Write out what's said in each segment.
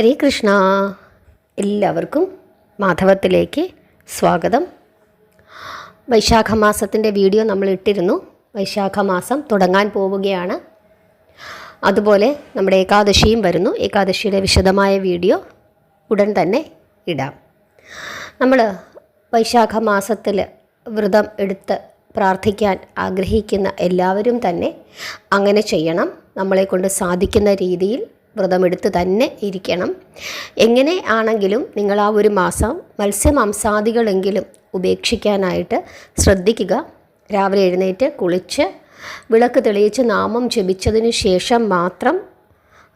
ഹരേ കൃഷ്ണ. എല്ലാവർക്കും മാധവത്തിലേക്ക് സ്വാഗതം. വൈശാഖമാസത്തിൻ്റെ വീഡിയോ നമ്മൾ ഇട്ടിരുന്നു. വൈശാഖമാസം തുടങ്ങാൻ പോവുകയാണ്. അതുപോലെ നമ്മുടെ ഏകാദശിയും വരുന്നു. ഏകാദശിയുടെ വിശദമായ വീഡിയോ ഉടൻ തന്നെ ഇടാം. നമ്മൾ വൈശാഖമാസത്തിൽ വ്രതം എടുത്ത് പ്രാർത്ഥിക്കാൻ ആഗ്രഹിക്കുന്ന എല്ലാവരും തന്നെ അങ്ങനെ ചെയ്യണം. നമ്മളെക്കൊണ്ട് സാധിക്കുന്ന രീതിയിൽ വ്രതമെടുത്ത് തന്നെ ഇരിക്കണം. എങ്ങനെ ആണെങ്കിലും നിങ്ങൾ ആ ഒരു മാസം മത്സ്യമാംസാദികളെങ്കിലും ഉപേക്ഷിക്കാനായിട്ട് ശ്രദ്ധിക്കുക. രാവിലെ എഴുന്നേറ്റ് കുളിച്ച് വിളക്ക് തെളിയിച്ച് നാമം ജപിച്ചതിന് ശേഷം മാത്രം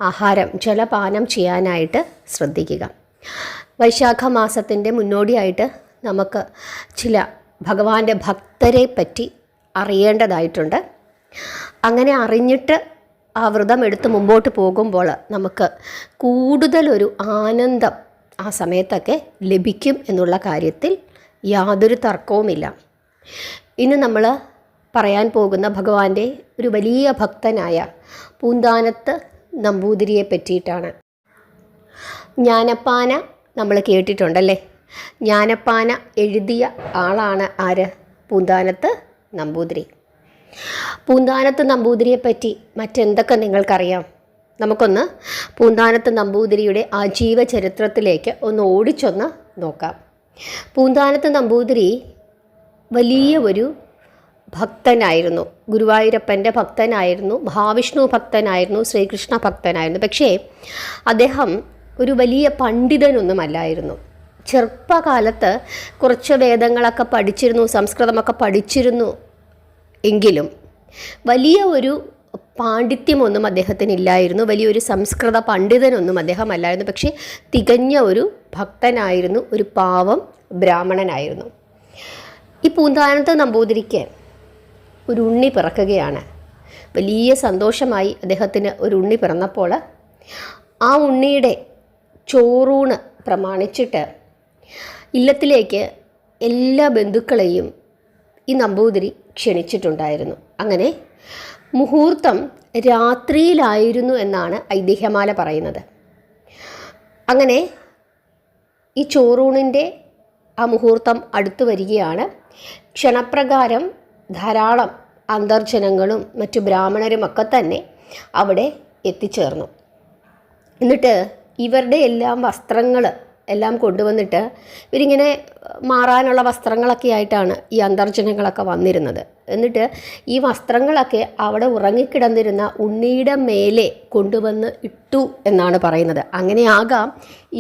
ആഹാരം ജലപാനം ചെയ്യാനായിട്ട് ശ്രദ്ധിക്കുക. വൈശാഖ മാസത്തിൻ്റെ മുന്നോടിയായിട്ട് നമുക്ക് ചില ഭഗവാന്റെ ഭക്തരെ പറ്റി അറിയേണ്ടതായിട്ടുണ്ട്. അങ്ങനെ അറിഞ്ഞിട്ട് ആ വ്രതം എടുത്ത് മുമ്പോട്ട് പോകുമ്പോൾ നമുക്ക് കൂടുതലൊരു ആനന്ദം ആ സമയത്തൊക്കെ ലഭിക്കും എന്നുള്ള കാര്യത്തിൽ യാതൊരു തർക്കവുമില്ല. ഇന്ന് നമ്മൾ പറയാൻ പോകുന്ന ഭഗവാന്റെ ഒരു വലിയ ഭക്തനായ പൂന്താനത്ത് നമ്പൂതിരിയെ പറ്റിയിട്ടാണ്. ജ്ഞാനപ്പാന നമ്മൾ കേട്ടിട്ടുണ്ടല്ലേ. ജ്ഞാനപ്പാന എഴുതിയ ആളാണ് ആര്? പൂന്താനത്ത് നമ്പൂതിരി. പൂന്താനത്ത് നമ്പൂതിരിയെ പറ്റി മറ്റെന്തൊക്കെ നിങ്ങൾക്കറിയാം? നമുക്കൊന്ന് പൂന്താനത്ത് നമ്പൂതിരിയുടെ ആജീവ ചരിത്രത്തിലേക്ക് ഒന്ന് ഓടിച്ചൊന്ന് നോക്കാം. പൂന്താനത്ത് നമ്പൂതിരി വലിയ ഒരു ഭക്തനായിരുന്നു. ഗുരുവായൂരപ്പൻ്റെ ഭക്തനായിരുന്നു, മഹാവിഷ്ണു ഭക്തനായിരുന്നു, ശ്രീകൃഷ്ണ ഭക്തനായിരുന്നു. പക്ഷേ അദ്ദേഹം ഒരു വലിയ പണ്ഡിതനൊന്നുമല്ലായിരുന്നു. ചെറുപ്പകാലത്ത് കുറച്ച് വേദങ്ങളൊക്കെ പഠിച്ചിരുന്നു, സംസ്കൃതമൊക്കെ പഠിച്ചിരുന്നു. എങ്കിലും വലിയ ഒരു പാണ്ഡിത്യമൊന്നും അദ്ദേഹത്തിനില്ലായിരുന്നു. വലിയൊരു സംസ്കൃത പണ്ഡിതനൊന്നും അദ്ദേഹം അല്ലായിരുന്നു. പക്ഷേ തികഞ്ഞ ഒരു ഭക്തനായിരുന്നു, ഒരു പാവം ബ്രാഹ്മണനായിരുന്നു. ഈ പൂന്താനത്ത് നമ്പൂതിരിക്ക് ഒരു ഉണ്ണി പിറക്കുകയാണ്. വലിയ സന്തോഷമായി അദ്ദേഹത്തിന് ഒരു ഉണ്ണി പിറന്നപ്പോൾ ആ ഉണ്ണിയുടെ ചോറൂണ് പ്രമാണിച്ചിട്ട് ഇല്ലത്തിലേക്ക് എല്ലാ ബന്ധുക്കളെയും ഈ നമ്പൂതിരി ക്ഷണിച്ചിട്ടുണ്ടായിരുന്നു. അങ്ങനെ മുഹൂർത്തം രാത്രിയിലായിരുന്നു എന്നാണ് ഐതിഹ്യമാല പറയുന്നത്. അങ്ങനെ ഈ ചോറൂണിൻ്റെ ആ മുഹൂർത്തം അടുത്തു വരികയാണ്. ക്ഷണപ്രകാരം ധാരാളം അന്തർജനങ്ങളും മറ്റു ബ്രാഹ്മണരുമൊക്കെ തന്നെ അവിടെ എത്തിച്ചേർന്നു. എന്നിട്ട് ഇവരുടെ എല്ലാം വസ്ത്രങ്ങൾ എല്ലാം കൊണ്ടുവന്നിട്ട് ഇവരിങ്ങനെ മാറാനുള്ള വസ്ത്രങ്ങളൊക്കെ ആയിട്ടാണ് ഈ അന്തർജനങ്ങളൊക്കെ വന്നിരുന്നത്. എന്നിട്ട് ഈ വസ്ത്രങ്ങളൊക്കെ അവിടെ ഉറങ്ങിക്കിടന്നിരുന്ന ഉണ്ണിയുടെ മേലെ കൊണ്ടുവന്ന് ഇട്ടു എന്നാണ് പറയുന്നത്. അങ്ങനെയാകാം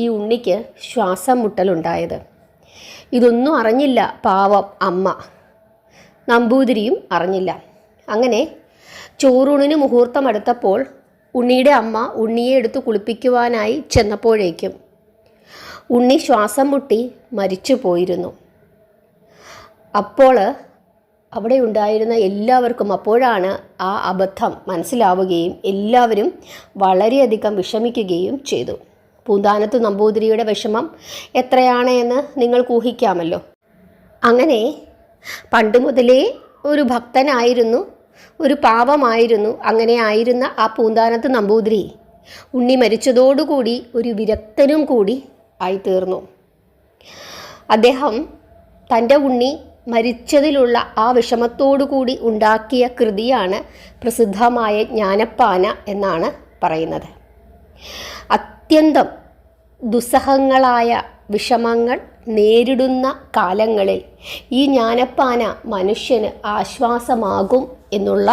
ഈ ഉണ്ണിക്ക് ശ്വാസം മുട്ടലുണ്ടായത്. ഇതൊന്നും അറിഞ്ഞില്ല പാവം അമ്മ. നമ്പൂതിരിയും അറിഞ്ഞില്ല. അങ്ങനെ ചോറൂണിന് മുഹൂർത്തം അടുത്തപ്പോൾ ഉണ്ണിയുടെ അമ്മ ഉണ്ണിയെ എടുത്ത് കുളിപ്പിക്കുവാനായി ചെന്നപ്പോഴേക്കും ഉണ്ണി ശ്വാസം മുട്ടി മരിച്ചു പോയിരുന്നു. അപ്പോൾ അവിടെ ഉണ്ടായിരുന്ന എല്ലാവർക്കും അപ്പോഴാണ് ആ അബദ്ധം മനസ്സിലാവുകയും എല്ലാവരും വളരെയധികം വിഷമിക്കുകയും ചെയ്തു. പൂന്താനത്ത് നമ്പൂതിരിയുടെ വിഷമം എത്രയാണ് എന്ന് നിങ്ങൾക്ക് ഊഹിക്കാമല്ലോ. അങ്ങനെ പണ്ട് മുതലേ ഒരു ഭക്തനായിരുന്നു, ഒരു പാവമായിരുന്നു. അങ്ങനെ ആയിരുന്ന ആ പൂന്താനത്ത് നമ്പൂതിരി ഉണ്ണി മരിച്ചതോടുകൂടി ഒരു വിരക്തനും കൂടി ആയിത്തീർന്നു. അദ്ദേഹം തൻ്റെ ഉണ്ണി മരിച്ചതിലുള്ള ആ വിഷമത്തോടുകൂടി ഉണ്ടാക്കിയ കൃതിയാണ് പ്രസിദ്ധമായ ജ്ഞാനപ്പാന എന്നാണ് പറയുന്നത്. അത്യന്തം ദുസ്സഹങ്ങളായ വിഷമങ്ങൾ നേരിടുന്ന കാലങ്ങളിൽ ഈ ജ്ഞാനപ്പാന മനുഷ്യന് ആശ്വാസമാകും എന്നുള്ള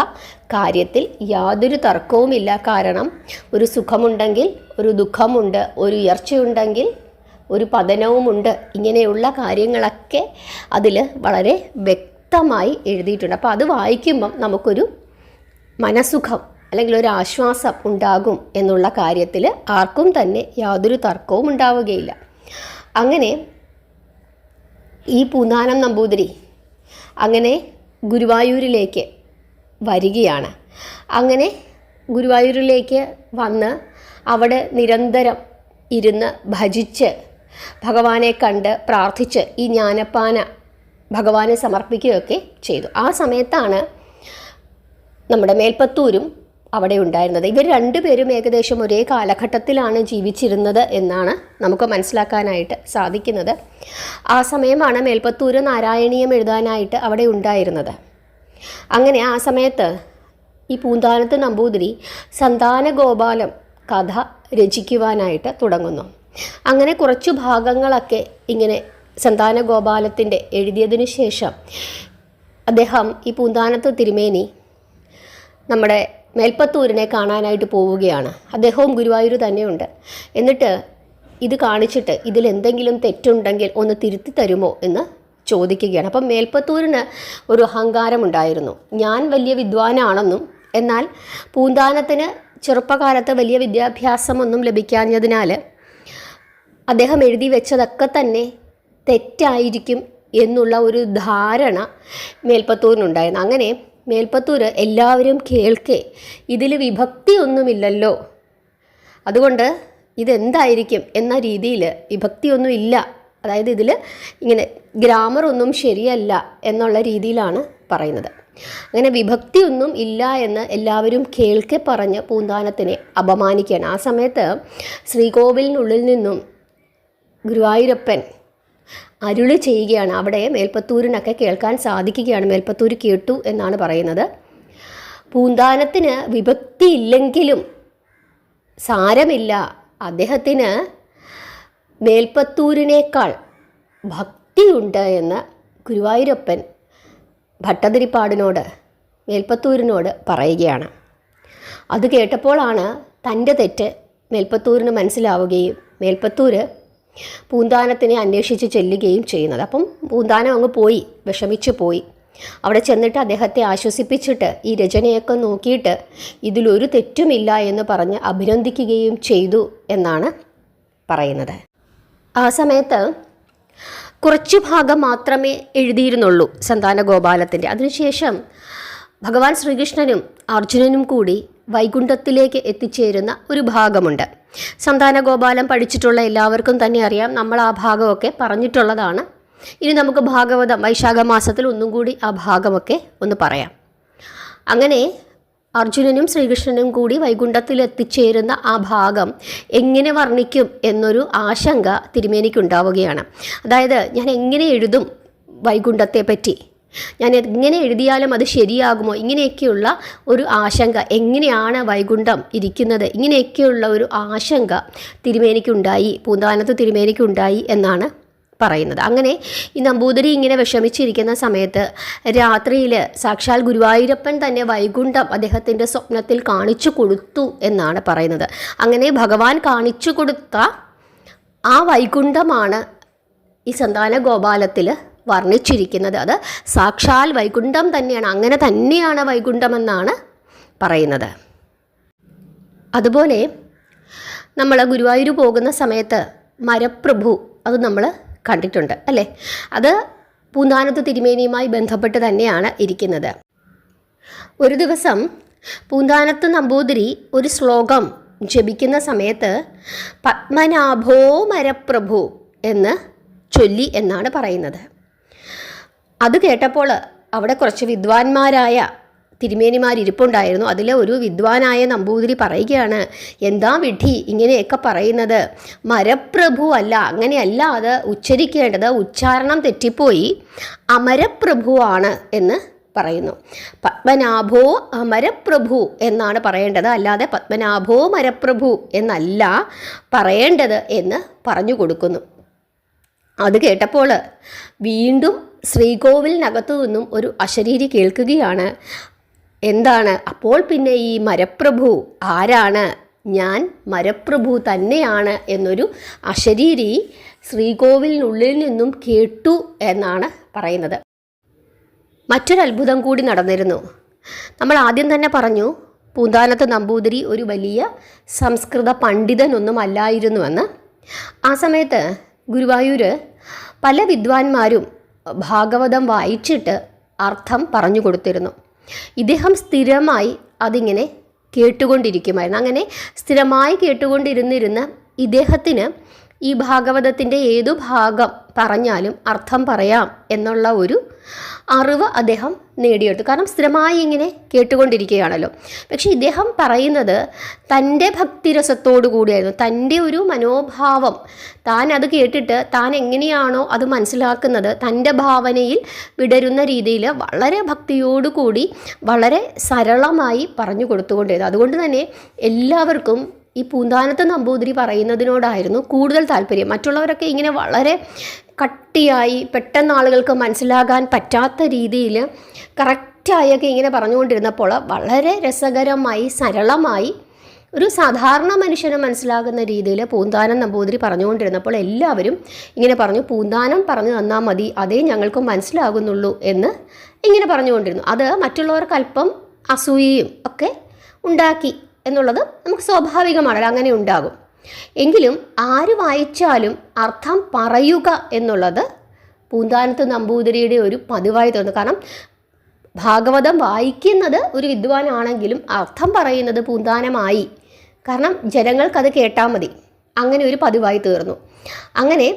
കാര്യത്തിൽ യാതൊരു തർക്കവുമില്ല. കാരണം ഒരു സുഖമുണ്ടെങ്കിൽ ഒരു ദുഃഖമുണ്ട്, ഒരു ഉയർച്ചയുണ്ടെങ്കിൽ ഒരു പതനവുമുണ്ട്. ഇങ്ങനെയുള്ള കാര്യങ്ങളൊക്കെ അതിൽ വളരെ വ്യക്തമായി എഴുതിയിട്ടുണ്ട്. അപ്പോൾ അത് വായിക്കുമ്പം നമുക്കൊരു മനസുഖം അല്ലെങ്കിൽ ഒരു ആശ്വാസം ഉണ്ടാകും എന്നുള്ള കാര്യത്തിൽ ആർക്കും തന്നെ യാതൊരു തർക്കവും ഉണ്ടാവുകയില്ല. അങ്ങനെ ഈ പൂന്താനം നമ്പൂതിരി അങ്ങനെ ഗുരുവായൂരിലേക്ക് വരികയാണ്. അങ്ങനെ ഗുരുവായൂരിലേക്ക് വന്ന് അവിടെ നിരന്തരം ഇരുന്ന് ഭജിച്ച് ഭഗവാനെ കണ്ട് പ്രാർത്ഥിച്ച് ഈ ജ്ഞാനപ്പാന ഭഗവാനെ സമർപ്പിക്കുകയൊക്കെ ചെയ്തു. ആ സമയത്താണ് നമ്മുടെ മേൽപ്പത്തൂരും അവിടെ ഉണ്ടായിരുന്നത്. ഇവർ രണ്ടുപേരും ഏകദേശം ഒരേ കാലഘട്ടത്തിലാണ് ജീവിച്ചിരുന്നത് എന്നാണ് നമുക്ക് മനസ്സിലാക്കാനായിട്ട് സാധിക്കുന്നത്. ആ സമയമാണ് മേൽപ്പത്തൂർ നാരായണീയം എഴുതാനായിട്ട് അവിടെ ഉണ്ടായിരുന്നത്. അങ്ങനെ ആ സമയത്ത് ഈ പൂന്താനത്ത് നമ്പൂതിരി സന്താനഗോപാലം കഥ രചിക്കുവാനായിട്ട് തുടങ്ങുന്നു. അങ്ങനെ കുറച്ചു ഭാഗങ്ങളൊക്കെ ഇങ്ങനെ സന്താനഗോപാലത്തിൻ്റെ എഴുതിയതിനു ശേഷം അദ്ദേഹം ഈ പൂന്താനത്ത് തിരുമേനി നമ്മുടെ മേൽപ്പത്തൂരിനെ കാണാനായിട്ട് പോവുകയാണ്. അദ്ദേഹവും ഗുരുവായൂർ തന്നെയുണ്ട്. എന്നിട്ട് ഇത് കാണിച്ചിട്ട് ഇതിലെന്തെങ്കിലും തെറ്റുണ്ടെങ്കിൽ ഒന്ന് തിരുത്തി തരുമോ എന്ന് ചോദിക്കുകയാണ്. അപ്പം മേൽപ്പത്തൂരിന് ഒരു അഹങ്കാരമുണ്ടായിരുന്നു. ഞാൻ വലിയ വിദ്വാനാണെന്നും എന്നാൽ പൂന്താനത്തിന് ചെറുപ്പകാലത്ത് വലിയ വിദ്യാഭ്യാസമൊന്നും ലഭിക്കാഞ്ഞതിനാൽ അദ്ദേഹം എഴുതി വെച്ചതൊക്കെ തന്നെ തെറ്റായിരിക്കും എന്നുള്ള ഒരു ധാരണ മേൽപ്പത്തൂരിനുണ്ടായിരുന്നു. അങ്ങനെ മേൽപ്പത്തൂർ എല്ലാവരും കേൾക്കെ ഇതിൽ വിഭക്തിയൊന്നുമില്ലല്ലോ, അതുകൊണ്ട് ഇതെന്തായിരിക്കും എന്ന രീതിയിൽ വിഭക്തിയൊന്നുമില്ല, അതായത് ഇതിൽ ഇങ്ങനെ ഗ്രാമറൊന്നും ശരിയല്ല എന്നുള്ള രീതിയിലാണ് പറയുന്നത്. അങ്ങനെ വിഭക്തിയൊന്നും ഇല്ല എന്ന് എല്ലാവരും കേൾക്കെ പറഞ്ഞ് പൂന്താനത്തിനെ അപമാനിക്കുകയാണ്. ആ സമയത്ത് ശ്രീകോവിലിനുള്ളിൽ നിന്നും ഗുരുവായൂരപ്പൻ അരുളി ചെയ്യുകയാണ്. അവിടെ മേൽപ്പത്തൂരിനൊക്കെ കേൾക്കാൻ സാധിക്കുകയാണ്. മേൽപ്പത്തൂർ കേട്ടു എന്നാണ് പറയുന്നത്. പൂന്താനത്തിന് വിഭക്തി ഇല്ലെങ്കിലും സാരമില്ല, അദ്ദേഹത്തിന് മേൽപ്പത്തൂരിനേക്കാൾ ഭക്തിയുണ്ട് എന്ന് ഗുരുവായൂരപ്പൻ ഭട്ടതിരിപ്പാടിനോട് മേൽപ്പത്തൂരിനോട് പറയുകയാണ്. അത് കേട്ടപ്പോഴാണ് തൻ്റെ തെറ്റ് മേൽപ്പത്തൂരിന് മനസ്സിലാവുകയും മേൽപ്പത്തൂർ പൂന്താനത്തിനെ അന്വേഷിച്ച് ചെല്ലുകയും ചെയ്യുന്നത്. അപ്പം പൂന്താനം അങ്ങ് പോയി, വിഷമിച്ച് പോയി. അവിടെ ചെന്നിട്ട് അദ്ദേഹത്തെ ആശ്വസിപ്പിച്ചിട്ട് ഈ രചനയൊക്കെ നോക്കിയിട്ട് ഇതിലൊരു തെറ്റുമില്ല എന്ന് പറഞ്ഞ് അഭിനന്ദിക്കുകയും ചെയ്തു എന്നാണ് പറയുന്നത്. ആ സമയത്ത് കുറച്ചു ഭാഗം മാത്രമേ എഴുതിയിരുന്നുള്ളൂ സന്താനഗോപാലത്തിൻ്റെ. അതിനുശേഷം ഭഗവാൻ ശ്രീകൃഷ്ണനും അർജുനനും കൂടി വൈകുണ്ഠത്തിലേക്ക് എത്തിച്ചേരുന്ന ഒരു ഭാഗമുണ്ട്. സന്താനഗോപാലം പഠിച്ചിട്ടുള്ള എല്ലാവർക്കും തന്നെ അറിയാം, നമ്മൾ ആ ഭാഗമൊക്കെ പറഞ്ഞിട്ടുള്ളതാണ്. ഇനി നമുക്ക് ഭാഗവതം വൈശാഖ മാസത്തിൽ ഒന്നും കൂടി ആ ഭാഗമൊക്കെ ഒന്ന് പറയാം. അങ്ങനെ അർജുനനും ശ്രീകൃഷ്ണനും കൂടി വൈകുണ്ഠത്തിൽ എത്തിച്ചേരുന്ന ആ ഭാഗം എങ്ങനെ വർണ്ണിക്കും എന്നൊരു ആശങ്ക തിരുമേനിക്കുണ്ടാവുകയാണ്. അതായത് ഞാൻ എങ്ങനെ എഴുതും വൈകുണ്ഠത്തെ പറ്റി, ഞാൻ എങ്ങനെ എഴുതിയാലും അത് ശരിയാകുമോ, ഇങ്ങനെയൊക്കെയുള്ള ഒരു ആശങ്ക, എങ്ങനെയാണ് വൈകുണ്ഠം ഇരിക്കുന്നത്, ഇങ്ങനെയൊക്കെയുള്ള ഒരു ആശങ്ക തിരുമേനിക്കുണ്ടായി, പൂന്താനത്ത് തിരുമേനിക്കുണ്ടായി എന്നാണ് പറയുന്നത്. അങ്ങനെ ഈ നമ്പൂതിരി ഇങ്ങനെ വിഷമിച്ചിരിക്കുന്ന സമയത്ത് രാത്രിയിൽ സാക്ഷാൽ ഗുരുവായൂരപ്പൻ തന്നെ വൈകുണ്ഠം അദ്ദേഹത്തിൻ്റെ സ്വപ്നത്തിൽ കാണിച്ചു കൊടുത്തു എന്നാണ് പറയുന്നത്. അങ്ങനെ ഭഗവാൻ കാണിച്ചു കൊടുത്ത ആ വൈകുണ്ഠമാണ് ഈ സന്താനഗോപാലത്തിൽ വർണ്ണിച്ചിരിക്കുന്നത്. അത് സാക്ഷാൽ വൈകുണ്ഠം തന്നെയാണ്, അങ്ങനെ തന്നെയാണ് വൈകുണ്ഠമെന്നാണ് പറയുന്നത്. അതുപോലെ നമ്മൾ ഗുരുവായൂർ പോകുന്ന സമയത്ത് മരപ്രഭു അത് നമ്മൾ കണ്ടിട്ടുണ്ട് അല്ലേ? അത് പൂന്താനത്ത് തിരുമേനിയുമായി ബന്ധപ്പെട്ട് തന്നെയാണ് ഇരിക്കുന്നത്. ഒരു ദിവസം പൂന്താനത്ത് നമ്പൂതിരി ഒരു ശ്ലോകം ജപിക്കുന്ന സമയത്ത് പത്മനാഭോ മരപ്രഭു എന്ന് ചൊല്ലി എന്നാണ് പറയുന്നത്. അത് കേട്ടപ്പോൾ അവിടെ കുറച്ച് വിദ്വാൻമാരായ തിരുമേനിമാരിപ്പുണ്ടായിരുന്നു. അതിൽ ഒരു വിദ്വാനായ നമ്പൂതിരി പറയുകയാണ്, എന്താ വിധി ഇങ്ങനെയൊക്കെ പറയുന്നത്, മരപ്രഭു അല്ല, അങ്ങനെയല്ല അത് ഉച്ചരിക്കേണ്ടത്, ഉച്ചാരണം തെറ്റിപ്പോയി, അമരപ്രഭുവാണ് എന്ന് പറയുന്നു. പത്മനാഭോ അമരപ്രഭു എന്നാണ് പറയേണ്ടത്, അല്ലാതെ പത്മനാഭോ മരപ്രഭു എന്നല്ല പറയേണ്ടത് എന്ന് പറഞ്ഞു കൊടുക്കുന്നു. അത് കേട്ടപ്പോൾ വീണ്ടും ശ്രീകോവിലിനകത്തു നിന്നും ഒരു അശരീരി കേൾക്കുകയാണ്. എന്താണ്? അപ്പോൾ പിന്നെ ഈ മരപ്രഭു ആരാണ്? ഞാൻ മരപ്രഭു തന്നെയാണ് എന്നൊരു അശരീരി ശ്രീകോവിലിനുള്ളിൽ നിന്നും കേട്ടു എന്നാണ് പറയുന്നത്. മറ്റൊരത്ഭുതം കൂടി നടന്നിരുന്നു. നമ്മൾ ആദ്യം തന്നെ പറഞ്ഞു പൂന്താനത്ത് നമ്പൂതിരി ഒരു വലിയ സംസ്കൃത പണ്ഡിതനൊന്നും അല്ലായിരുന്നുവെന്ന്. ആ സമയത്ത് ഗുരുവായൂർ പല വിദ്വാൻമാരും ഭാഗവതം വായിച്ചിട്ട് അർത്ഥം പറഞ്ഞു കൊടുത്തിരുന്നു. ഇദ്ദേഹം സ്ഥിരമായി അതിങ്ങനെ കേട്ടുകൊണ്ടിരിക്കുമായിരുന്നു. അങ്ങനെ സ്ഥിരമായി കേട്ടുകൊണ്ടിരുന്നിരുന്ന് ഇദ്ദേഹത്തിന് ഈ ഭാഗവതത്തിൻ്റെ ഏതു ഭാഗം പറഞ്ഞാലും അർത്ഥം പറയാം എന്നുള്ള ഒരു അറിവ് അദ്ദേഹം നേടിയെടുത്തു. കാരണം സ്ഥിരമായി ഇങ്ങനെ കേട്ടുകൊണ്ടിരിക്കുകയാണല്ലോ. പക്ഷേ ഇദ്ദേഹം പറയുന്നത് തൻ്റെ ഭക്തിരസത്തോടു കൂടിയായിരുന്നു, തൻ്റെ ഒരു മനോഭാവം, താൻ അത് കേട്ടിട്ട് താൻ എങ്ങനെയാണോ അത് മനസ്സിലാക്കുന്നത് തൻ്റെ ഭാവനയിൽ വിടരുന്ന രീതിയിൽ വളരെ ഭക്തിയോടുകൂടി വളരെ സരളമായി പറഞ്ഞു കൊടുത്തുകൊണ്ടിരുന്നു. അതുകൊണ്ട് തന്നെ എല്ലാവർക്കും ഈ പൂന്താനത്ത് നമ്പൂതിരി പറയുന്നതിനോടായിരുന്നു കൂടുതൽ താല്പര്യം. മറ്റുള്ളവരൊക്കെ ഇങ്ങനെ വളരെ കട്ടിയായി പെട്ടെന്ന് ആളുകൾക്ക് മനസ്സിലാകാൻ പറ്റാത്ത രീതിയിൽ കറക്റ്റായൊക്കെ ഇങ്ങനെ പറഞ്ഞുകൊണ്ടിരുന്നപ്പോൾ വളരെ രസകരമായി സരളമായി ഒരു സാധാരണ മനുഷ്യന് മനസ്സിലാകുന്ന രീതിയിൽ പൂന്താനം നമ്പൂതിരി പറഞ്ഞുകൊണ്ടിരുന്നപ്പോൾ എല്ലാവരും ഇങ്ങനെ പറഞ്ഞു, പൂന്താനം പറഞ്ഞു തന്നാൽ മതി, അതേ ഞങ്ങൾക്ക് മനസ്സിലാകുന്നുള്ളൂ എന്ന് ഇങ്ങനെ പറഞ്ഞുകൊണ്ടിരുന്നു. അത് മറ്റുള്ളവർക്ക് അല്പം അസൂയയും ഒക്കെ ഉണ്ടാക്കി എന്നുള്ളത് നമുക്ക് സ്വാഭാവികമാണല്ലോ, അങ്ങനെ ഉണ്ടാകും. എങ്കിലും ആര് വായിച്ചാലും അർത്ഥം പറയുക എന്നുള്ളത് പൂന്താനത്ത് നമ്പൂതിരിയുടെ ഒരു പതിവായി തോന്നുന്നു. കാരണം ഭാഗവതം വായിക്കുന്നത് ഒരു വിദ്വാനാണെങ്കിലും അർത്ഥം പറയുന്നത് പൂന്താനമായി. കാരണം ജനങ്ങൾക്കത് കേട്ടാൽ മതി, അങ്ങനെ ഒരു പതിവായി തീർന്നു. അങ്ങനെ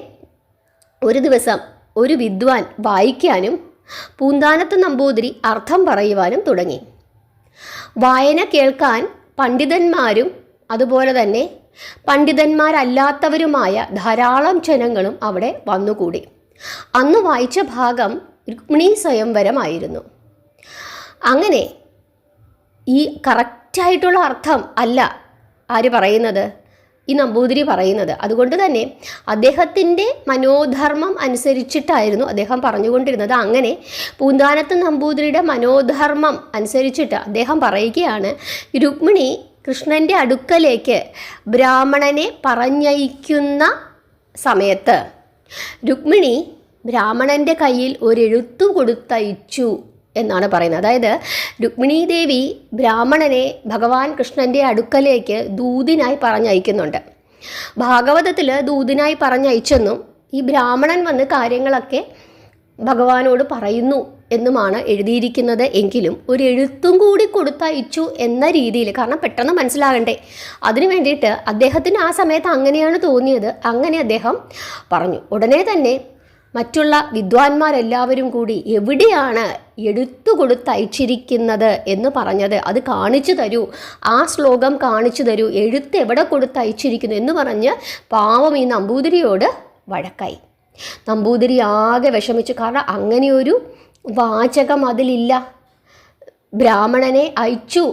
ഒരു ദിവസം ഒരു വിദ്വാൻ വായിക്കാനും പൂന്താനത്ത് നമ്പൂതിരി അർത്ഥം പറയുവാനും തുടങ്ങി. വായന കേൾക്കാൻ പണ്ഡിതന്മാരും അതുപോലെ തന്നെ പണ്ഡിതന്മാരല്ലാത്തവരുമായ ധാരാളം ജനങ്ങളും അവിടെ വന്നുകൂടി. അന്ന് വായിച്ച ഭാഗം രുക്മിണീ സ്വയംവരമായിരുന്നു. അങ്ങനെ ഈ കറക്റ്റായിട്ടുള്ള അർത്ഥം അല്ല ആര് പറയുന്നത്, ഈ നമ്പൂതിരി പറയുന്നത്. അതുകൊണ്ട് തന്നെ അദ്ദേഹത്തിൻ്റെ മനോധർമ്മം അനുസരിച്ചിട്ടായിരുന്നു അദ്ദേഹം പറഞ്ഞുകൊണ്ടിരുന്നത്. അങ്ങനെ പൂന്താനത്ത് നമ്പൂതിരിയുടെ മനോധർമ്മം അനുസരിച്ചിട്ട് അദ്ദേഹം പറയുകയാണ്, രുക്മിണി കൃഷ്ണൻ്റെ അടുക്കലേക്ക് ബ്രാഹ്മണനെ പറഞ്ഞയക്കുന്ന സമയത്ത് രുക്മിണി ബ്രാഹ്മണൻ്റെ കയ്യിൽ ഒരെഴുത്തു കൊടുത്തയച്ചു എന്നാണ് പറയുന്നത്. അതായത് രുക്മിണീ ദേവി ബ്രാഹ്മണനെ ഭഗവാൻ കൃഷ്ണൻ്റെ അടുക്കലേക്ക് ദൂതിനായി പറഞ്ഞയക്കുന്നുണ്ട്. ഭാഗവതത്തിൽ ദൂതിനായി പറഞ്ഞയച്ചെന്നും ഈ ബ്രാഹ്മണൻ വന്ന് കാര്യങ്ങളൊക്കെ ഭഗവാനോട് പറയുന്നു എന്നുമാണ് എഴുതിയിരിക്കുന്നത്. എങ്കിലും ഒരു എഴുത്തും കൂടി കൊടുത്തയച്ചു എന്ന രീതിയിൽ, കാരണം പെട്ടെന്ന് മനസ്സിലാകണ്ടേ, അതിനു വേണ്ടിയിട്ട് അദ്ദേഹത്തിന് ആ സമയത്ത് അങ്ങനെയാണ് തോന്നിയത്. അങ്ങനെ അദ്ദേഹം പറഞ്ഞു. ഉടനെ തന്നെ മറ്റുള്ള വിദ്വാൻമാരെല്ലാവരും കൂടി എവിടെയാണ് എടുത്തു കൊടുത്തയച്ചിരിക്കുന്നത് എന്ന് പറഞ്ഞത്, അത് കാണിച്ചു തരൂ, ആ ശ്ലോകം കാണിച്ചു തരൂ, എഴുത്ത് എവിടെ കൊടുത്തയച്ചിരിക്കുന്നു എന്ന് പറഞ്ഞ് പാവം ഈ നമ്പൂതിരിയോട് വഴക്കായി. നമ്പൂതിരി ആകെ വിഷമിച്ചു. കാരണം അങ്ങനെയൊരു വാചകം അതിലില്ല, ബ്രാഹ്മണനെ അയച്ചു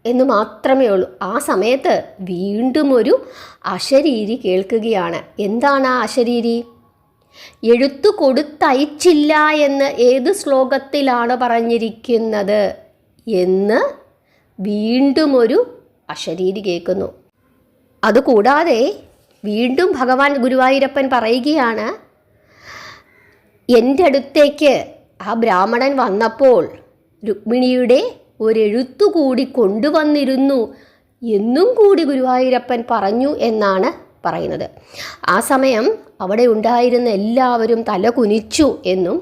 എന്ന് മാത്രമേ ഉള്ളൂ. ആ സമയത്ത് വീണ്ടും ഒരു അശരീരി കേൾക്കുകയാണ്. എന്താണ് ആ അശരീരി? എഴുത്തു കൊടുത്തയച്ചില്ല എന്ന് ഏത് ശ്ലോകത്തിലാണ് പറഞ്ഞിരിക്കുന്നത് എന്ന് വീണ്ടും ഒരു അശരീരി കേൾക്കുന്നു. അതുകൂടാതെ വീണ്ടും ഭഗവാൻ ഗുരുവായൂരപ്പൻ പറയുകയാണ്, എൻ്റെ അടുത്തേക്ക് ആ ബ്രാഹ്മണൻ വന്നപ്പോൾ രുക്മിണിയുടെ ഒരെഴുത്തു കൂടി കൊണ്ടുവന്നിരുന്നു എന്നും കൂടി ഗുരുവായൂരപ്പൻ പറഞ്ഞു എന്നാണ് പറയുന്നത്. ആ സമയം അവിടെ ഉണ്ടായിരുന്ന എല്ലാവരും തല കുനിച്ചു എന്നും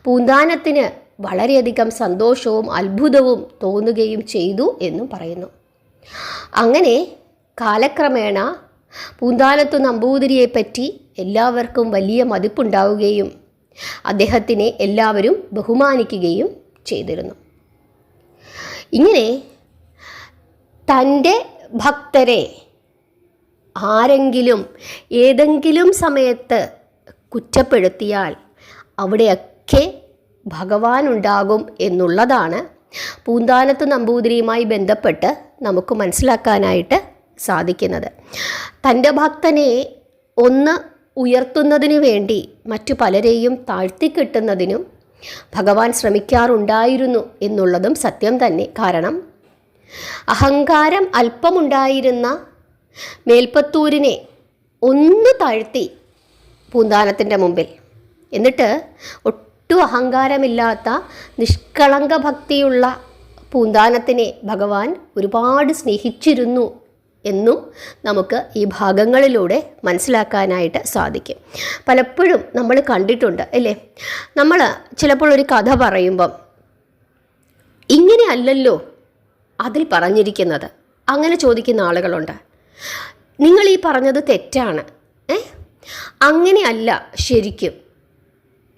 പൂന്താനത്തിന് വളരെയധികം സന്തോഷവും അത്ഭുതവും തോന്നുകയും ചെയ്തു എന്നും പറയുന്നു. അങ്ങനെ കാലക്രമേണ പൂന്താനത്തു നമ്പൂതിരിയെപ്പറ്റി എല്ലാവർക്കും വലിയ മതിപ്പുണ്ടാവുകയും അദ്ദേഹത്തിനെ എല്ലാവരും ബഹുമാനിക്കുകയും ചെയ്തിരുന്നു. ഇങ്ങനെ തൻ്റെ ഭക്തരെ ആരെങ്കിലും ഏതെങ്കിലും സമയത്ത് കുറ്റപ്പെടുത്തിയാൽ അവിടെയൊക്കെ ഭഗവാൻ ഉണ്ടാകും എന്നുള്ളതാണ് പൂന്താനത്ത് നമ്പൂതിരിയുമായി ബന്ധപ്പെട്ട് നമുക്ക് മനസ്സിലാക്കാനായിട്ട് സാധിക്കുന്നത്. തൻ്റെ ഭക്തനെ ഒന്ന് ഉയർത്തുന്നതിനു വേണ്ടി മറ്റു പലരെയും താഴ്ത്തിക്കെട്ടുന്നതിനും ഭഗവാൻ ശ്രമിക്കാറുണ്ടായിരുന്നു എന്നുള്ളതും സത്യം തന്നെ. കാരണം അഹങ്കാരം അല്പമുണ്ടായിരുന്ന മേൽപ്പത്തൂരിനെ ഒന്ന് താഴ്ത്തി പൂന്താനത്തിൻ്റെ മുമ്പിൽ, എന്നിട്ട് ഒട്ടും അഹങ്കാരമില്ലാത്ത നിഷ്കളങ്ക ഭക്തിയുള്ള പൂന്താനത്തിനെ ഭഗവാൻ ഒരുപാട് സ്നേഹിച്ചിരുന്നു എന്നും നമുക്ക് ഈ ഭാഗങ്ങളിലൂടെ മനസ്സിലാക്കാനായിട്ട് സാധിക്കും. പലപ്പോഴും നമ്മൾ കണ്ടിട്ടുണ്ട് അല്ലേ, നമ്മൾ ചിലപ്പോൾ ഒരു കഥ പറയുമ്പം ഇങ്ങനെ അല്ലല്ലോ അതിൽ പറഞ്ഞിരിക്കുന്നത്, അങ്ങനെ ചോദിക്കുന്ന ആളുകളുണ്ട്. നിങ്ങൾ ഈ പറഞ്ഞത് തെറ്റാണ്, അങ്ങനെയല്ല ശരിക്കും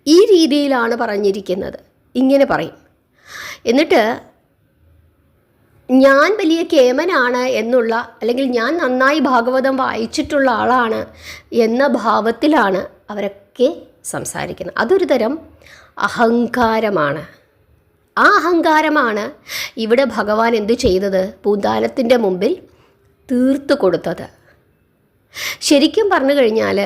ഈ രീതിയിലാണ് പറഞ്ഞിരിക്കുന്നത്. ഇങ്ങനെ പറയും. എന്നിട്ട് ഞാൻ വലിയ കേമനാണ് എന്നുള്ള, അല്ലെങ്കിൽ ഞാൻ നന്നായി ഭാഗവതം വായിച്ചിട്ടുള്ള ആളാണ് എന്ന ഭാവത്തിലാണ് അവരൊക്കെ സംസാരിക്കുന്നത്. അതൊരു തരം അഹങ്കാരമാണ്. ആ അഹങ്കാരമാണ് ഇവിടെ ഭഗവാൻ എന്ത് ചെയ്തത്? പൂന്താനത്തിൻ്റെ മുമ്പിൽ തീർത്തു കൊടുത്തത്. ശരിക്കും പറഞ്ഞു കഴിഞ്ഞാൽ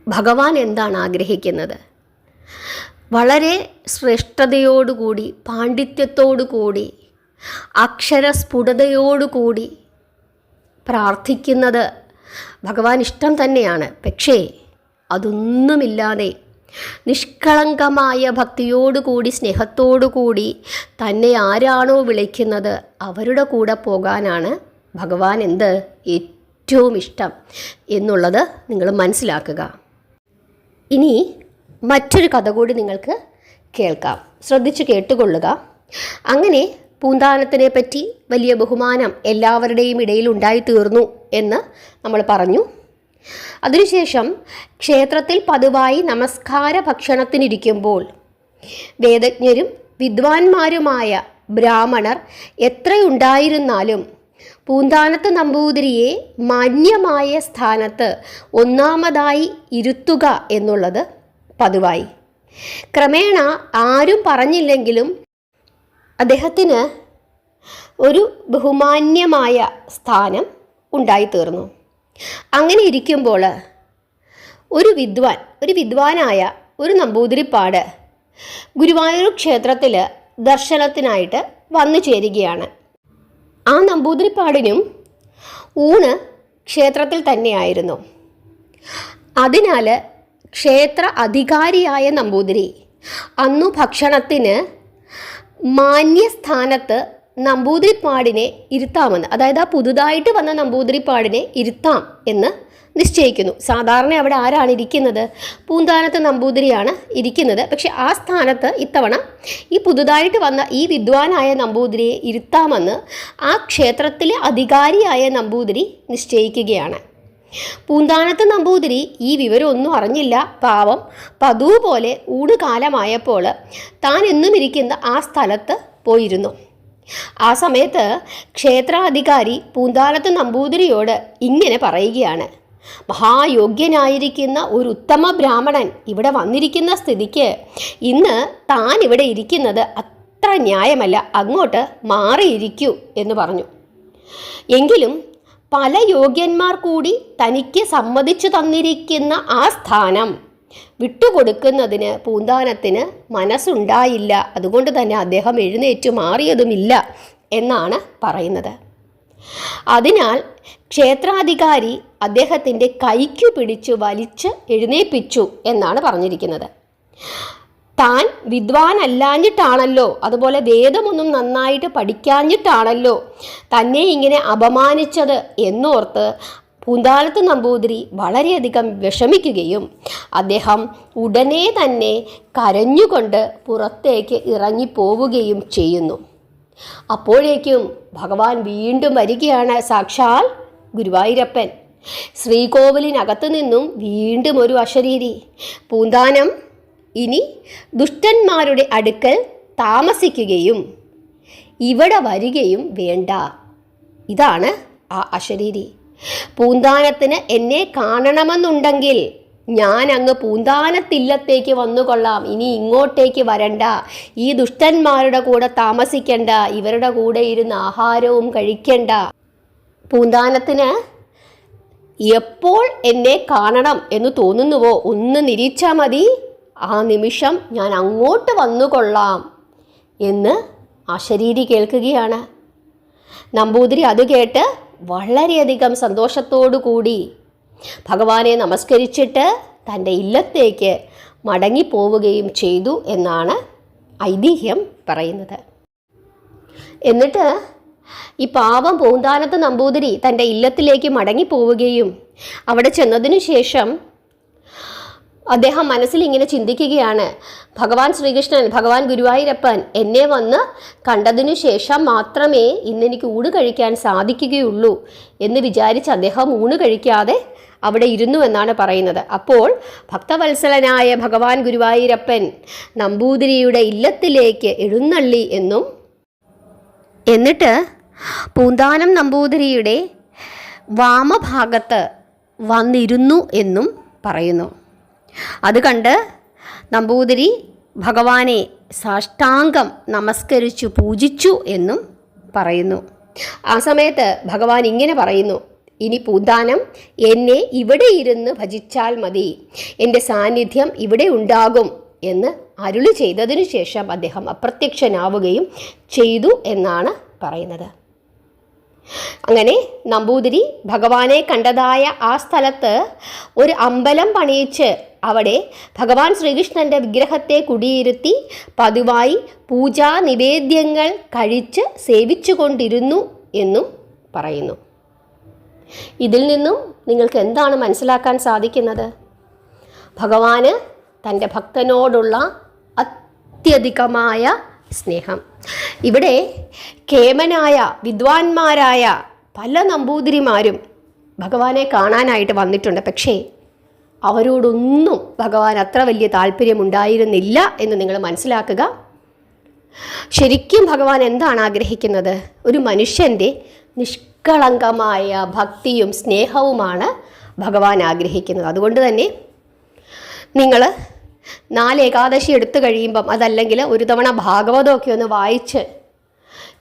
ഭഗവാൻ എന്താണ് ആഗ്രഹിക്കുന്നത്? വളരെ ശ്രേഷ്ഠതയോടുകൂടി, പാണ്ഡിത്യത്തോടുകൂടി, അക്ഷരസ്ഫുടതയോടുകൂടി പ്രാർത്ഥിക്കുന്നത് ഭഗവാൻ ഇഷ്ടം തന്നെയാണ്. പക്ഷേ അതൊന്നുമില്ലാതെ നിഷ്കളങ്കമായ ഭക്തിയോടുകൂടി, സ്നേഹത്തോടുകൂടി തന്നെ ആരാണോ വിളിക്കുന്നത് അവരുടെ കൂടെ പോകാനാണ് ഭഗവാൻ ഏറ്റവും ഇഷ്ടം എന്നുള്ളത് നിങ്ങൾ മനസ്സിലാക്കുക. ഇനി മറ്റൊരു കഥ കൂടി നിങ്ങൾക്ക് കേൾക്കാം. ശ്രദ്ധിച്ച് കേട്ടുകൊള്ളുക. അങ്ങനെ പൂന്താനത്തിനെ പറ്റി വലിയ ബഹുമാനം എല്ലാവരുടെയും ഇടയിൽ ഉണ്ടായിത്തീർന്നു എന്ന് നമ്മൾ പറഞ്ഞു. അതിനുശേഷം ക്ഷേത്രത്തിൽ പതിവായി നമസ്കാര ഭക്ഷണത്തിനിരിക്കുമ്പോൾ വേദജ്ഞരും വിദ്വാൻമാരുമായ ബ്രാഹ്മണർ എത്രയുണ്ടായിരുന്നാലും പൂന്താനത്ത് നമ്പൂതിരിയെ മാന്യമായ സ്ഥാനത്ത് ഒന്നാമതായി ഇരുത്തുക എന്നുള്ളത് പതിവായി. ക്രമേണ ആരും പറഞ്ഞില്ലെങ്കിലും അദ്ദേഹത്തിന് ഒരു ബഹുമാന്യമായ സ്ഥാനം ഉണ്ടായിത്തീർന്നു. അങ്ങനെ ഇരിക്കുമ്പോൾ ഒരു വിദ്വാനായ ഒരു നമ്പൂതിരിപ്പാട് ഗുരുവായൂർ ക്ഷേത്രത്തിൽ ദർശനത്തിനായിട്ട് വന്നു ചേരുകയാണ്. ആ നമ്പൂതിരിപ്പാടിനും ഊണ് ക്ഷേത്രത്തിൽ തന്നെയായിരുന്നു. അതിനാൽ ക്ഷേത്ര അധികാരിയായ നമ്പൂതിരി അന്നു ഭക്ഷണത്തിന് മാന്യസ്ഥാനത്ത് നമ്പൂതിരിപ്പാടിനെ ഇരുത്താമെന്ന്, അതായത് ആ പുതുതായിട്ട് വന്ന നമ്പൂതിരിപ്പാടിനെ ഇരുത്താം എന്ന് നിശ്ചയിക്കുന്നു. സാധാരണ അവിടെ ആരാണ് ഇരിക്കുന്നത്? പൂന്താനത്ത് നമ്പൂതിരിയാണ് ഇരിക്കുന്നത്. പക്ഷെ ആ സ്ഥാനത്ത് ഇത്തവണ ഈ പുതുതായിട്ട് വന്ന ഈ വിദ്വാനായ നമ്പൂതിരിയെ ഇരുത്താമെന്ന് ആ ക്ഷേത്രത്തിലെ അധികാരിയായ നമ്പൂതിരി നിശ്ചയിക്കുകയാണ്. പൂന്താനത്ത് നമ്പൂതിരി ഈ വിവരമൊന്നും അറിഞ്ഞില്ല. പാവം പതിവ് പോലെ ഊടുകാലമായപ്പോൾ താൻ എന്നും ഇരിക്കുന്ന ആ സ്ഥലത്ത് പോയിരുന്നു. ആ സമയത്ത് ക്ഷേത്രാധികാരി പൂന്താനത്ത് നമ്പൂതിരിയോട് ഇങ്ങനെ പറയുകയാണ്: മഹായോഗ്യനായിരിക്കുന്ന ഒരു ഉത്തമ ബ്രാഹ്മണൻ ഇവിടെ വന്നിരിക്കുന്ന സ്ഥിതിക്ക് ഇന്ന് താൻ ഇവിടെ ഇരിക്കുന്നത് അത്ര ന്യായമല്ല, അങ്ങോട്ട് മാറിയിരിക്കൂ എന്ന് പറഞ്ഞു. എങ്കിലും പല യോഗ്യന്മാർ കൂടി തനിക്ക് സമ്മതിച്ചു തന്നിരിക്കുന്ന ആ സ്ഥാനം വിട്ടുകൊടുക്കുന്നതിന് പൂന്താനത്തിന് മനസ്സുണ്ടായില്ല. അതുകൊണ്ട് തന്നെ അദ്ദേഹം എഴുന്നേറ്റു മാറിയതുമില്ല എന്നാണ് പറയുന്നത്. അതിനാൽ ക്ഷേത്രാധികാരി അദ്ദേഹത്തിൻ്റെ കൈക്കു പിടിച്ചു വലിച്ച് എഴുന്നേൽപ്പിച്ചു എന്നാണ് പറഞ്ഞിരിക്കുന്നത്. താൻ വിദ്വാനല്ലാഞ്ഞിട്ടാണല്ലോ, അതുപോലെ വേദമൊന്നും നന്നായിട്ട് പഠിക്കാഞ്ഞിട്ടാണല്ലോ തന്നെ ഇങ്ങനെ അപമാനിച്ചത് എന്നോർത്ത് പൂന്താനത്ത് നമ്പൂതിരി വളരെയധികം വിഷമിക്കുകയും അദ്ദേഹം ഉടനെ തന്നെ കരഞ്ഞുകൊണ്ട് പുറത്തേക്ക് ഇറങ്ങിപ്പോവുകയും ചെയ്യുന്നു. അപ്പോഴേക്കും ഭഗവാൻ വീണ്ടും വരികയാണ്. സാക്ഷാൽ ഗുരുവായൂരപ്പൻ ശ്രീകോവിലിനകത്തു നിന്നും വീണ്ടും ഒരു അശരീരി: പൂന്താനം ഇനി ദുഷ്ടന്മാരുടെ അടുക്കൽ താമസിക്കുകയും ഇവിടെ വരികയും വേണ്ട. ഇതാണ് ആ അശരീരി. പൂന്താനത്തിന് എന്നെ കാണണമെന്നുണ്ടെങ്കിൽ ഞാൻ അങ്ങ് പൂന്താനത്തില്ലത്തേക്ക് വന്നുകൊള്ളാം, ഇനി ഇങ്ങോട്ടേക്ക് വരണ്ട, ഈ ദുഷ്ടന്മാരുടെ കൂടെ താമസിക്കണ്ട, ഇവരുടെ കൂടെ ഇരുന്ന് ആഹാരവും കഴിക്കണ്ട. പൂന്താനത്തിന് എപ്പോൾ എന്നെ കാണണം എന്ന് തോന്നുന്നുവോ ഒന്ന് നിരീച്ചാൽ മതി, ആ നിമിഷം ഞാൻ അങ്ങോട്ട് വന്നുകൊള്ളാം എന്ന് അശരീരി കേൾക്കുകയാണ്. നമ്പൂതിരി അത് കേട്ട് വളരെയധികം സന്തോഷത്തോടു കൂടി ഭഗവാനെ നമസ്കരിച്ചിട്ട് തൻ്റെ ഇല്ലത്തേക്ക് മടങ്ങിപ്പോവുകയും ചെയ്തു എന്നാണ് ഐതിഹ്യം പറയുന്നത്. എന്നിട്ട് ഈ പാവം പൂന്താനത്ത് നമ്പൂതിരി തൻ്റെ ഇല്ലത്തിലേക്ക് മടങ്ങിപ്പോവുകയും അവിടെ ചെന്നതിനു ശേഷം അദ്ദേഹം മനസ്സിൽ ഇങ്ങനെ ചിന്തിക്കുകയാണ്: ഭഗവാൻ ശ്രീകൃഷ്ണൻ, ഭഗവാൻ ഗുരുവായൂരപ്പൻ എന്നെ വന്ന് കണ്ടതിനു ശേഷം മാത്രമേ ഇന്നെനിക്ക് ഊണ് കഴിക്കാൻ സാധിക്കുകയുള്ളൂ എന്ന് വിചാരിച്ച് അദ്ദേഹം ഊണ് കഴിക്കാതെ അവിടെ ഇരുന്നു എന്നാണ് പറയുന്നത്. അപ്പോൾ ഭക്തവത്സലനായ ഭഗവാൻ ഗുരുവായൂരപ്പൻ നമ്പൂതിരിയുടെ ഇല്ലത്തിലേക്ക് എഴുന്നള്ളി എന്നും എന്നിട്ട് പൂന്താനം നമ്പൂതിരിയുടെ വാമഭാഗത്ത് വന്നിരുന്നു എന്നും പറയുന്നു. അത് കണ്ട് നമ്പൂതിരി ഭഗവാനെ സാഷ്ടാംഗം നമസ്കരിച്ചു പൂജിച്ചു എന്നും പറയുന്നു. ആ സമയത്ത് ഭഗവാൻ ഇങ്ങനെ പറയുന്നു, ഇനി പൂന്താനം എന്നെ ഇവിടെ ഇരുന്ന് ഭജിച്ചാൽ മതി, എൻ്റെ സാന്നിധ്യം ഇവിടെ ഉണ്ടാകും എന്ന് അരുളി ചെയ്തതിനു ശേഷം അദ്ദേഹം അപ്രത്യക്ഷനാവുകയും ചെയ്തു എന്നാണ് പറയുന്നത്. അങ്ങനെ നമ്പൂതിരി ഭഗവാനെ കണ്ടതായ ആ സ്ഥലത്ത് ഒരു അമ്പലം പണിയിച്ച് അവിടെ ഭഗവാൻ ശ്രീകൃഷ്ണൻ്റെ വിഗ്രഹത്തെ കുടിയിരുത്തി പതിവായി പൂജാ നിവേദ്യങ്ങൾ കഴിച്ച് സേവിച്ചു കൊണ്ടിരുന്നു എന്നും പറയുന്നു. ഇതിൽ നിന്നും നിങ്ങൾക്ക് എന്താണ് മനസ്സിലാക്കാൻ സാധിക്കുന്നത്? ഭഗവാന് തൻ്റെ ഭക്തനോടുള്ള അത്യധികമായ സ്നേഹം. ഇവിടെ കേമനായ വിദ്വാൻമാരായ പല നമ്പൂതിരിമാരും ഭഗവാനെ കാണാനായിട്ട് വന്നിട്ടുണ്ട്. പക്ഷേ അവരോടൊന്നും ഭഗവാൻ അത്ര വലിയ താല്പര്യമുണ്ടായിരുന്നില്ല എന്ന് നിങ്ങൾ മനസ്സിലാക്കുക. ശരിക്കും ഭഗവാൻ എന്താണ് ആഗ്രഹിക്കുന്നത്? ഒരു മനുഷ്യൻ്റെ നിഷ്കളങ്കമായ ഭക്തിയും സ്നേഹവുമാണ് ഭഗവാൻ ആഗ്രഹിക്കുന്നത്. അതുകൊണ്ട് തന്നെ നിങ്ങൾ 4 ഏകാദശി എടുത്തു കഴിയുമ്പം, അതല്ലെങ്കിൽ ഒരു തവണ ഭാഗവതമൊക്കെ ഒന്ന് വായിച്ച്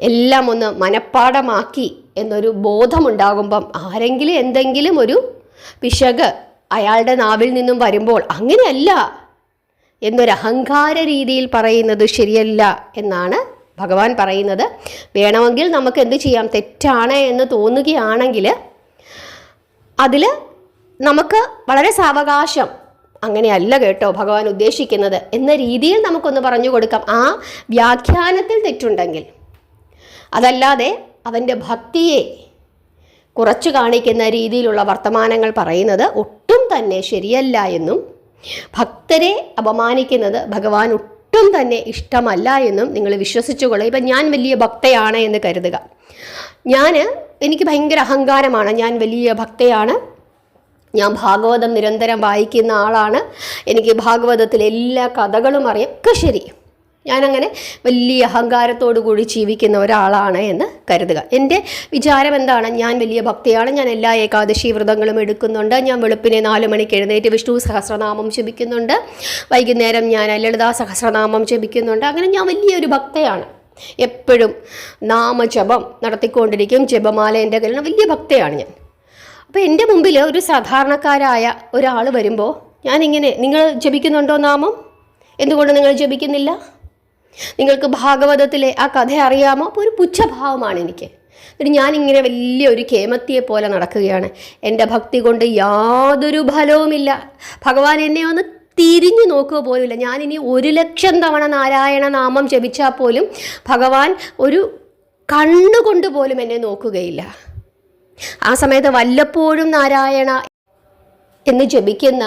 എല്ലാം ഒന്ന് മനഃപ്പാഠമാക്കി എന്നൊരു ബോധമുണ്ടാകുമ്പം ആരെങ്കിലും എന്തെങ്കിലും ഒരു പിശക് അയാളുടെ നാവിൽ നിന്നും വരുമ്പോൾ അങ്ങനെയല്ല എന്നൊരു അഹങ്കാര രീതിയിൽ പറയുന്നത് ശരിയല്ല എന്നാണ് ഭഗവാൻ പറയുന്നത്. വേണമെങ്കിൽ നമുക്ക് എന്ത് ചെയ്യാം, തെറ്റാണ് എന്ന് തോന്നുകയാണെങ്കിൽ അതിൽ നമുക്ക് വളരെ സാവകാശം, അങ്ങനെയല്ല കേട്ടോ ഭഗവാൻ ഉദ്ദേശിക്കുന്നത് എന്ന രീതിയിൽ നമുക്കൊന്ന് പറഞ്ഞു കൊടുക്കാം. ആ വ്യാഖ്യാനത്തിൽ തെറ്റുണ്ടെങ്കിൽ, അതല്ലാതെ അവൻ്റെ ഭക്തിയെ കുറച്ചു കാണിക്കുന്ന രീതിയിലുള്ള വർത്തമാനങ്ങൾ പറയുന്നത് ഒട്ടും തന്നെ ശരിയല്ല എന്നും ഭക്തരെ അപമാനിക്കുന്നത് ഭഗവാൻ ഒട്ടും തന്നെ ഇഷ്ടമല്ല എന്നും നിങ്ങൾ വിശ്വസിച്ചുകൊള്ളുക. ഇപ്പം ഞാൻ വലിയ ഭക്തയാണ് എന്ന് കരുതുക. എനിക്ക് ഭയങ്കര അഹങ്കാരമാണ്, ഞാൻ വലിയ ഭക്തയാണ്, ഞാൻ ഭാഗവതം നിരന്തരം വായിക്കുന്ന ആളാണ്, എനിക്ക് ഭാഗവതത്തിലെ എല്ലാ കഥകളും അറിയാം, ഒക്കെ ശരി, ഞാനങ്ങനെ വലിയ അഹങ്കാരത്തോടു കൂടി ജീവിക്കുന്ന ഒരാളാണ് എന്ന് കരുതുക. എൻ്റെ വിചാരം എന്താണ്? ഞാൻ വലിയ ഭക്തിയാണ്, ഞാൻ എല്ലാ ഏകാദശി വ്രതങ്ങളും എടുക്കുന്നുണ്ട്, ഞാൻ വെളുപ്പിനെ 4 മണിക്ക് എഴുന്നേറ്റ് വിഷ്ണു സഹസ്രനാമം ജപിക്കുന്നുണ്ട്, വൈകുന്നേരം ഞാൻ ലളിതാ സഹസ്രനാമം ജപിക്കുന്നുണ്ട്, അങ്ങനെ ഞാൻ വലിയൊരു ഭക്തയാണ്, എപ്പോഴും നാമജപം നടത്തിക്കൊണ്ടിരിക്കും, ജപമാല എൻ്റെ കയ്യിൽ, വലിയ ഭക്തയാണ് ഞാൻ. അപ്പോൾ എൻ്റെ മുമ്പിൽ ഒരു സാധാരണക്കാരായ ഒരാൾ വരുമ്പോൾ ഞാനിങ്ങനെ, നിങ്ങൾ ജപിക്കുന്നുണ്ടോ നാമം? എന്തുകൊണ്ട് നിങ്ങൾ ജപിക്കുന്നില്ല? നിങ്ങൾക്ക് ഭാഗവതത്തിലെ ആ കഥ അറിയാമോ? അപ്പോൾ ഒരു പുച്ഛഭാവമാണ് എനിക്ക്. എന്നിട്ട് ഞാനിങ്ങനെ വലിയൊരു കേമത്തിയെ പോലെ നടക്കുകയാണ്. എൻ്റെ ഭക്തി കൊണ്ട് യാതൊരു ഫലവുമില്ല. ഭഗവാൻ എന്നെ ഒന്ന് തിരിഞ്ഞു നോക്കുക പോലുമില്ല. ഞാനിനി 1,00,000 തവണ നാരായണ നാമം ജപിച്ചാൽ പോലും ഭഗവാൻ ഒരു കണ്ണുകൊണ്ട് പോലും എന്നെ നോക്കുകയില്ല. ആ സമയത്ത് വല്ലപ്പോഴും നാരായണ എന്ന് ജപിക്കുന്ന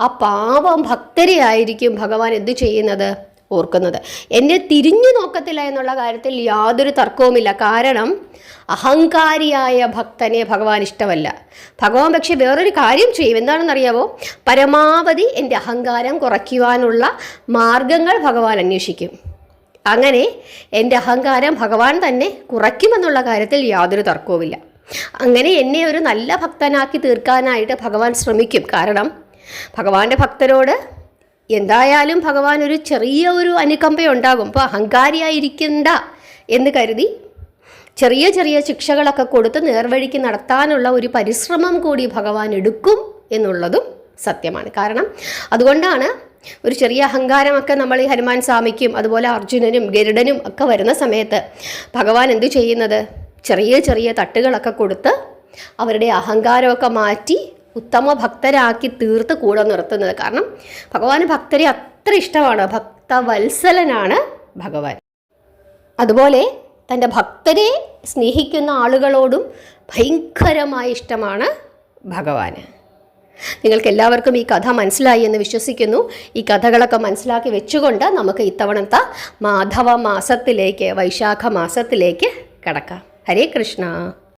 ആ പാവം ഭക്തരെ ആയിരിക്കും ഭഗവാൻ എന്തു ചെയ്യുന്നത്? ഓർക്കുന്നത്. എന്നെ തിരിഞ്ഞു നോക്കത്തില്ല എന്നുള്ള കാര്യത്തിൽ യാതൊരു തർക്കവുമില്ല. കാരണം അഹങ്കാരിയായ ഭക്തനെ ഭഗവാൻ ഇഷ്ടമല്ല. ഭഗവാൻ പക്ഷേ വേറൊരു കാര്യം ചെയ്യും. എന്താണെന്നറിയാമോ? പരമാവധി എൻ്റെ അഹങ്കാരം കുറയ്ക്കുവാനുള്ള മാർഗങ്ങൾ ഭഗവാൻ അന്വേഷിക്കും. അങ്ങനെ എൻ്റെ അഹങ്കാരം ഭഗവാൻ തന്നെ കുറയ്ക്കുമെന്നുള്ള കാര്യത്തിൽ യാതൊരു തർക്കവുമില്ല. അങ്ങനെ എന്നെ ഒരു നല്ല ഭക്തനാക്കി തീർക്കാനായിട്ട് ഭഗവാൻ ശ്രമിക്കും. കാരണം ഭഗവാന്റെ ഭക്തരോട് എന്തായാലും ഭഗവാൻ ഒരു ചെറിയ ഒരു അനുകമ്പയുണ്ടാകും. അപ്പോൾ അഹങ്കാരിയായിരിക്കണ്ട എന്ന് കരുതി ചെറിയ ചെറിയ ശിക്ഷകളൊക്കെ കൊടുത്ത് നേർവഴിക്ക് നടത്താനുള്ള ഒരു പരിശ്രമം കൂടി ഭഗവാൻ എടുക്കും എന്നുള്ളതും സത്യമാണ്. കാരണം അതുകൊണ്ടാണ് ഒരു ചെറിയ അഹങ്കാരമൊക്കെ നമ്മൾ ഈ ഹനുമാൻ സ്വാമിക്കും അതുപോലെ അർജുനനും ഗരുഡനും ഒക്കെ വരുന്ന സമയത്ത് ഭഗവാൻ എന്തു ചെയ്യുന്നത്? ചെറിയ ചെറിയ തട്ടുകളൊക്കെ കൊടുത്ത് അവരുടെ അഹങ്കാരമൊക്കെ മാറ്റി ഉത്തമ ഭക്തരാക്കി തീർത്ത് കൂടെ നിർത്തുന്നത്. കാരണം ഭഗവാന് ഭക്തരെ അത്ര ഇഷ്ടമാണ്. ഭക്തവത്സലനാണ് ഭഗവാൻ. അതുപോലെ തൻ്റെ ഭക്തരെ സ്നേഹിക്കുന്ന ആളുകളോടും ഭയങ്കരമായ ഇഷ്ടമാണ് ഭഗവാന്. നിങ്ങൾക്ക് എല്ലാവർക്കും ഈ കഥ മനസ്സിലായി എന്ന് വിശ്വസിക്കുന്നു. ഈ കഥകളൊക്കെ മനസ്സിലാക്കി വെച്ചുകൊണ്ട് നമുക്ക് ഇത്തവണത്തെ മാധവ മാസത്തിലേക്ക്, വൈശാഖ മാസത്തിലേക്ക് കടക്കാം. ഹരേ കൃഷ്ണ.